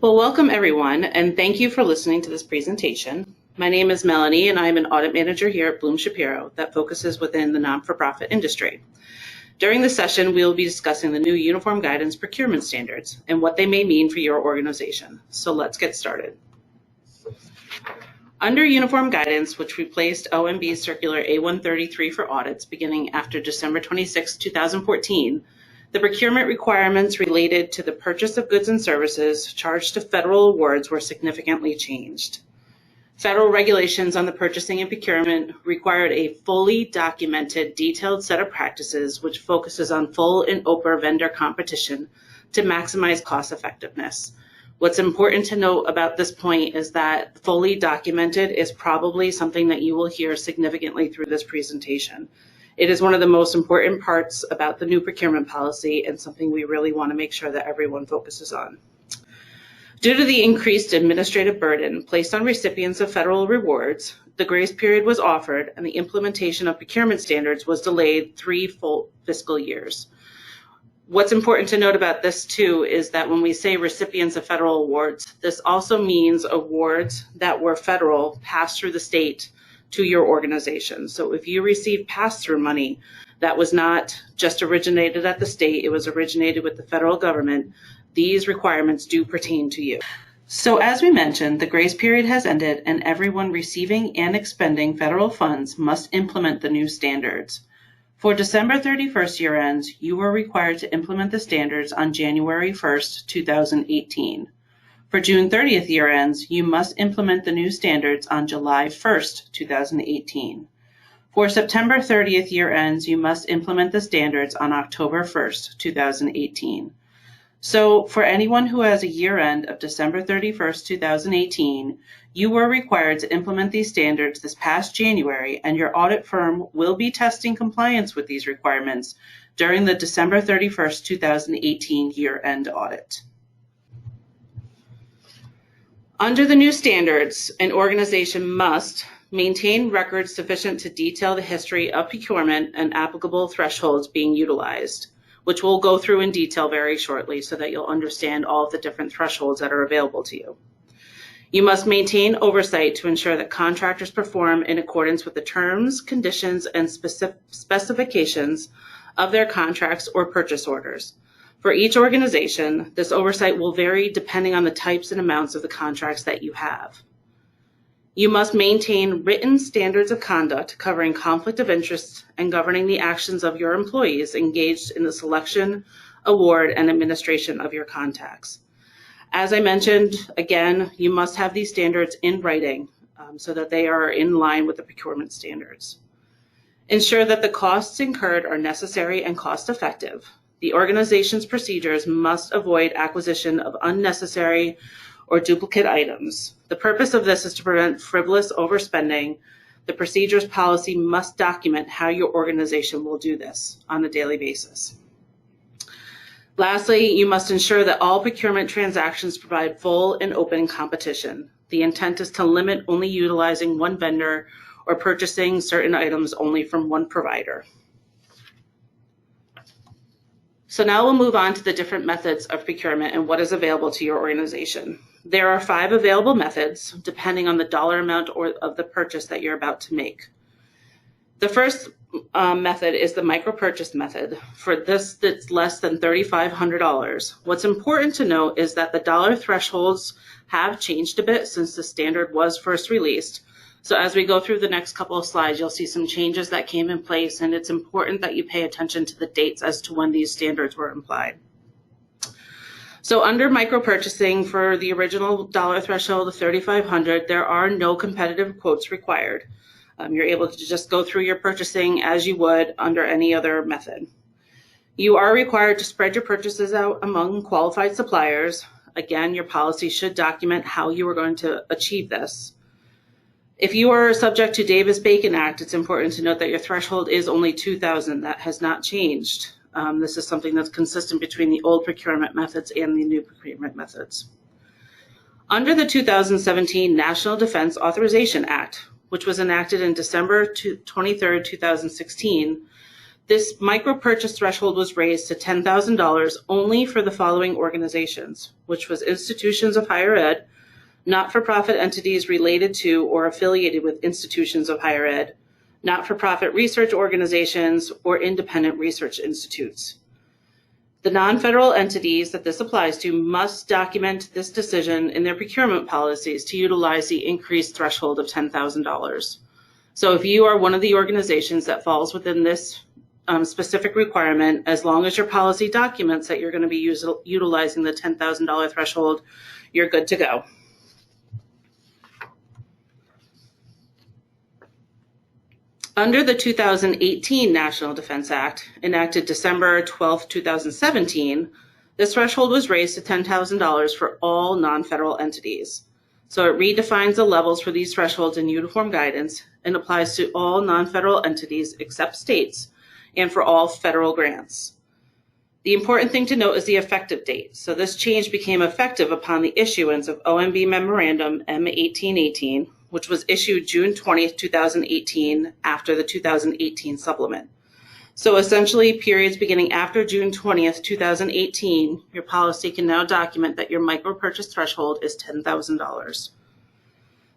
Well, welcome everyone, and thank you for listening to this presentation. My name is Melanie, and I'm an audit manager here at Bloom Shapiro that focuses within the non-for-profit industry. During this session, we will be discussing the new Uniform Guidance Procurement Standards and what they may mean for your organization. So let's get started. Under Uniform Guidance, which replaced OMB's Circular A133 for audits beginning after December 26, 2014, the procurement requirements related to the purchase of goods and services charged to federal awards were significantly changed. Federal regulations on the purchasing and procurement required a fully documented, detailed set of practices which focuses on full and open vendor competition to maximize cost effectiveness. What's important to note about this point is that fully documented is probably something that you will hear significantly through this presentation. It is one of the most important parts about the new procurement policy and something we really want to make sure that everyone focuses on. Due to the increased administrative burden placed on recipients of federal rewards, the grace period was offered and the implementation of procurement standards was delayed 3 full fiscal years. What's important to note about this too is that when we say recipients of federal awards, this also means awards that were federal passed through the state to your organization. So if you received pass-through money that was not just originated at the state, it was originated with the federal government, these requirements do pertain to you. So as we mentioned, the grace period has ended and everyone receiving and expending federal funds must implement the new standards. For December 31st year ends, you are required to implement the standards on January 1st, 2018. For June 30th year ends, you must implement the new standards on July 1st, 2018. For September 30th year ends, you must implement the standards on October 1st, 2018. So for anyone who has a year end of December 31st, 2018, you were required to implement these standards this past January, and your audit firm will be testing compliance with these requirements during the December 31st, 2018 year end audit. Under the new standards, an organization must maintain records sufficient to detail the history of procurement and applicable thresholds being utilized, which we'll go through in detail very shortly so that you'll understand all of the different thresholds that are available to you. You must maintain oversight to ensure that contractors perform in accordance with the terms, conditions, and specifications of their contracts or purchase orders. For each organization, this oversight will vary depending on the types and amounts of the contracts that you have. You must maintain written standards of conduct covering conflict of interest and governing the actions of your employees engaged in the selection, award, and administration of your contracts. As I mentioned, again, you must have these standards in writing so that they are in line with the procurement standards. Ensure that the costs incurred are necessary and cost effective. The organization's procedures must avoid acquisition of unnecessary or duplicate items. The purpose of this is to prevent frivolous overspending. The procedures policy must document how your organization will do this on a daily basis. Lastly, you must ensure that all procurement transactions provide full and open competition. The intent is to limit only utilizing one vendor or purchasing certain items only from one provider. So now we'll move on to the different methods of procurement and what is available to your organization. There are 5 available methods depending on the dollar amount of the purchase that you're about to make. The first method is the MicroPurchase method. For this, that's less than $3,500. What's important to note is that the dollar thresholds have changed a bit since the standard was first released. So as we go through the next couple of slides, you'll see some changes that came in place, and it's important that you pay attention to the dates as to when these standards were applied. So under MicroPurchasing, for the original dollar threshold of $3,500, there are no competitive quotes required. You're able to just go through your purchasing as you would under any other method. You are required to spread your purchases out among qualified suppliers. Again, your policy should document how you are going to achieve this. If you are subject to Davis-Bacon Act, it's important to note that your threshold is only $2,000. That has not changed. This is something that's consistent between the old procurement methods and the new procurement methods. Under the 2017 National Defense Authorization Act, which was enacted in December 23, 2016, This micro-purchase threshold was raised to $10,000 only for the following organizations, which was institutions of higher ed, not-for-profit entities related to or affiliated with institutions of higher ed, not-for-profit research organizations, or independent research institutes. The non-federal entities that this applies to must document this decision in their procurement policies to utilize the increased threshold of $10,000. So if you are one of the organizations that falls within this specific requirement, as long as your policy documents that you're going to be utilizing the $10,000 threshold, you're good to go. Under the 2018 National Defense Act, enacted December 12, 2017, this threshold was raised to $10,000 for all non-federal entities. So it redefines the levels for these thresholds in uniform guidance and applies to all non-federal entities except states and for all federal grants. The important thing to note is the effective date. So this change became effective upon the issuance of OMB Memorandum M1818, which was issued June 20th, 2018, after the 2018 supplement. So essentially, periods beginning after June 20th, 2018, your policy can now document that your micro-purchase threshold is $10,000.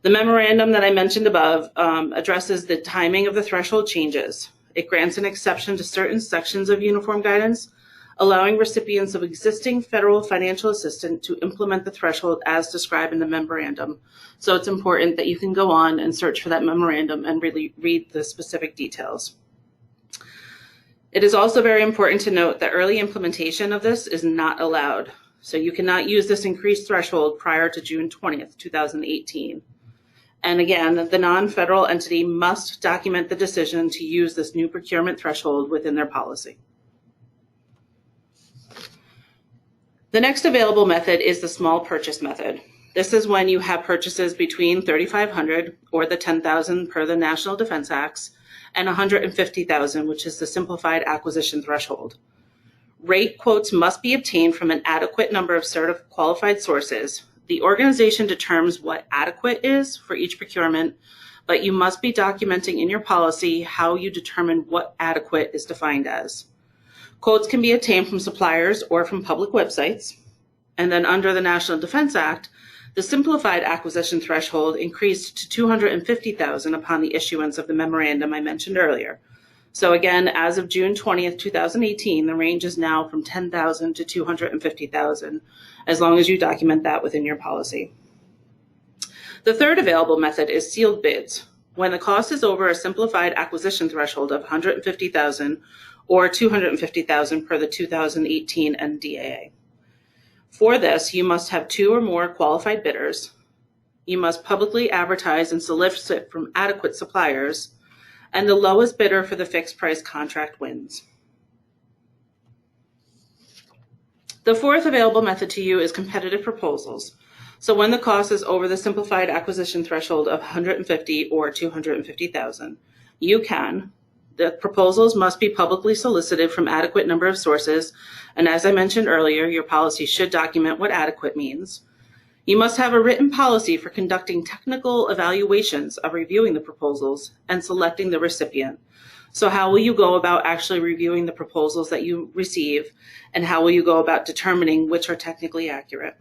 The memorandum that I mentioned above addresses the timing of the threshold changes. It grants an exception to certain sections of uniform guidance, allowing recipients of existing federal financial assistance to implement the threshold as described in the memorandum. So it's important that you can go on and search for that memorandum and really read the specific details. It is also very important to note that early implementation of this is not allowed. So you cannot use this increased threshold prior to June 20th, 2018. And again, the non-federal entity must document the decision to use this new procurement threshold within their policy. The next available method is the small purchase method. This is when you have purchases between $3,500 or the $10,000 per the National Defense Acts and $150,000, which is the simplified acquisition threshold. Rate quotes must be obtained from an adequate number of certified qualified sources. The organization determines what adequate is for each procurement, but you must be documenting in your policy how you determine what adequate is defined as. Quotes can be obtained from suppliers or from public websites. And then under the National Defense Act, the simplified acquisition threshold increased to $250,000 upon the issuance of the memorandum I mentioned earlier. So again, as of June 20th, 2018, the range is now from $10,000 to $250,000, as long as you document that within your policy. The third available method is sealed bids, when the cost is over a simplified acquisition threshold of $150,000 or $250,000 per the 2018 NDAA. For this, you must have 2 or more qualified bidders. You must publicly advertise and solicit from adequate suppliers, and the lowest bidder for the fixed price contract wins. The fourth available method to you is competitive proposals. So when the cost is over the simplified acquisition threshold of $150,000 or $250,000, the proposals must be publicly solicited from adequate number of sources, and as I mentioned earlier, your policy should document what adequate means. You must have a written policy for conducting technical evaluations of reviewing the proposals and selecting the recipient. So how will you go about actually reviewing the proposals that you receive, and how will you go about determining which are technically accurate?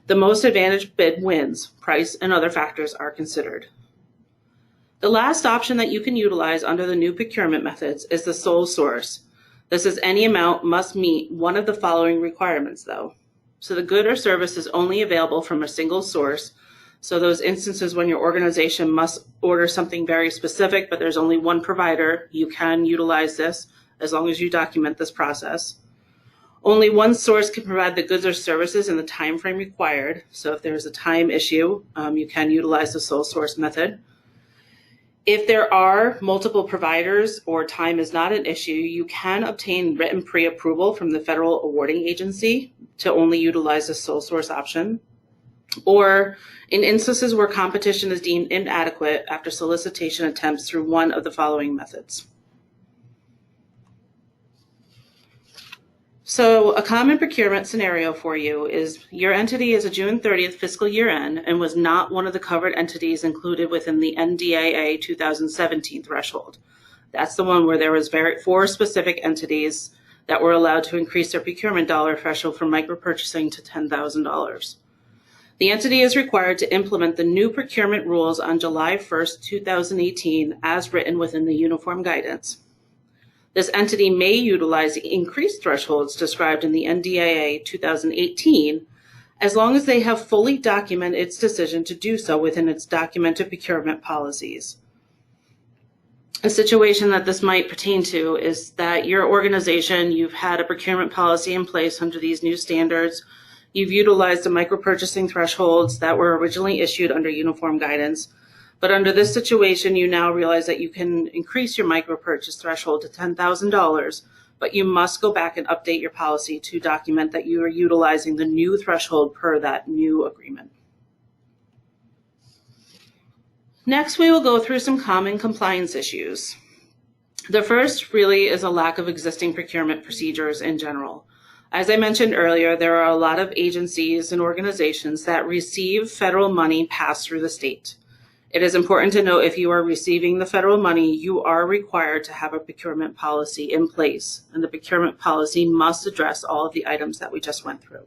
The most advantaged bid wins. Price and other factors are considered. The last option that you can utilize under the new procurement methods is the sole source. This is any amount must meet one of the following requirements though. So the good or service is only available from a single source. So those instances when your organization must order something very specific, but there's only one provider, you can utilize this as long as you document this process. Only one source can provide the goods or services in the time frame required. So if there's a time issue, you can utilize the sole source method. If there are multiple providers or time is not an issue, you can obtain written pre-approval from the federal awarding agency to only utilize the sole source option. Or in instances where competition is deemed inadequate after solicitation attempts through one of the following methods. So a common procurement scenario for you is your entity is a June 30th fiscal year end and was not one of the covered entities included within the NDAA 2017 threshold. That's the one where there was 4 specific entities that were allowed to increase their procurement dollar threshold for micropurchasing to $10,000. The entity is required to implement the new procurement rules on July 1st, 2018, as written within the Uniform Guidance. This entity may utilize the increased thresholds described in the NDAA 2018, as long as they have fully documented its decision to do so within its documented procurement policies. A situation that this might pertain to is that your organization, you've had a procurement policy in place under these new standards. You've utilized the micropurchasing thresholds that were originally issued under Uniform Guidance. But under this situation, you now realize that you can increase your micropurchase threshold to $10,000, but you must go back and update your policy to document that you are utilizing the new threshold per that new agreement. Next, we will go through some common compliance issues. The first really is a lack of existing procurement procedures in general. As I mentioned earlier, there are a lot of agencies and organizations that receive federal money passed through the state. It is important to note if you are receiving the federal money, you are required to have a procurement policy in place, and the procurement policy must address all of the items that we just went through.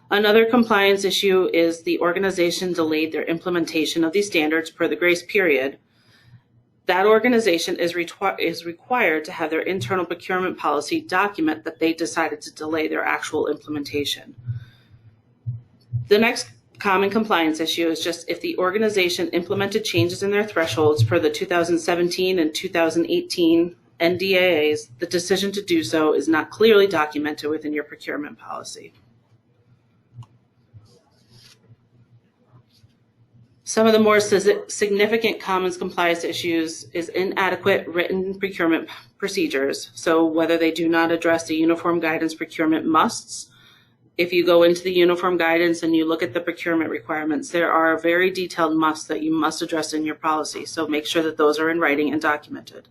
Another compliance issue is the organization delayed their implementation of these standards per the grace period. That organization is required to have their internal procurement policy document that they decided to delay their actual implementation. The next common compliance issue is just if the organization implemented changes in their thresholds per the 2017 and 2018 NDAAs, the decision to do so is not clearly documented within your procurement policy. Some of the more significant common compliance issues is inadequate written procurement procedures. So whether they do not address the Uniform Guidance procurement musts. If you go into the Uniform Guidance and you look at the procurement requirements, there are very detailed musts that you must address in your policy. So make sure that those are in writing and documented.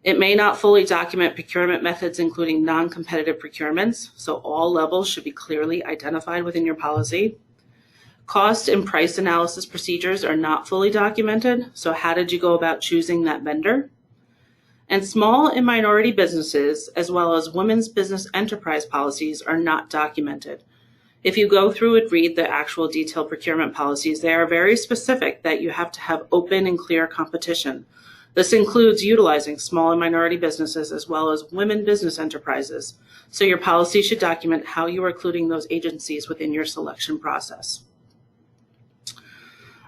It may not fully document procurement methods, including non-competitive procurements. So all levels should be clearly identified within your policy. Cost and price analysis procedures are not fully documented, so how did you go about choosing that vendor? And small and minority businesses, as well as women's business enterprise policies, are not documented. If you go through and read the actual detailed procurement policies, they are very specific that you have to have open and clear competition. This includes utilizing small and minority businesses as well as women business enterprises. So your policy should document how you are including those agencies within your selection process.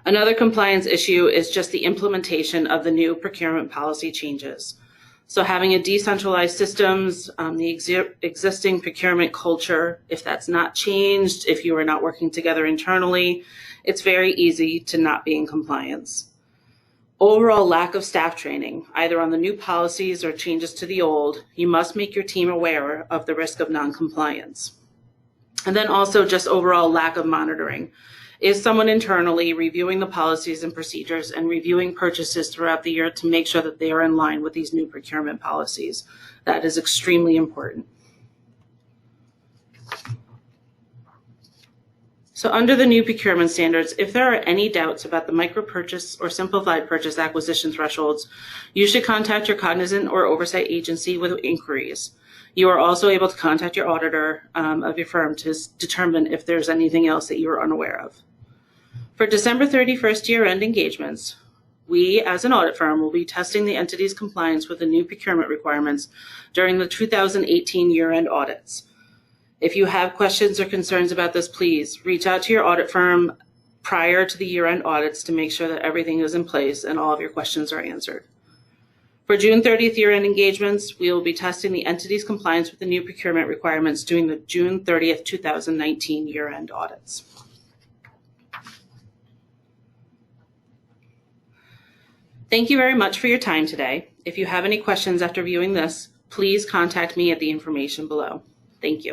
Another compliance issue is just the implementation of the new procurement policy changes. So having a decentralized systems, the existing procurement culture, if that's not changed, if you are not working together internally, it's very easy to not be in compliance. Overall lack of staff training, either on the new policies or changes to the old, you must make your team aware of the risk of non-compliance. And then also just overall lack of monitoring. Is someone internally reviewing the policies and procedures and reviewing purchases throughout the year to make sure that they are in line with these new procurement policies? That is extremely important. So under the new procurement standards, if there are any doubts about the micropurchase or simplified purchase acquisition thresholds, you should contact your cognizant or oversight agency with inquiries. You are also able to contact your auditor of your firm to determine if there's anything else that you are unaware of. For December 31st year-end engagements, we as an audit firm will be testing the entity's compliance with the new procurement requirements during the 2018 year-end audits. If you have questions or concerns about this, please reach out to your audit firm prior to the year-end audits to make sure that everything is in place and all of your questions are answered. For June 30th year-end engagements, we will be testing the entity's compliance with the new procurement requirements during the June 30th, 2019 year-end audits. Thank you very much for your time today. If you have any questions after viewing this, please contact me at the information below. Thank you.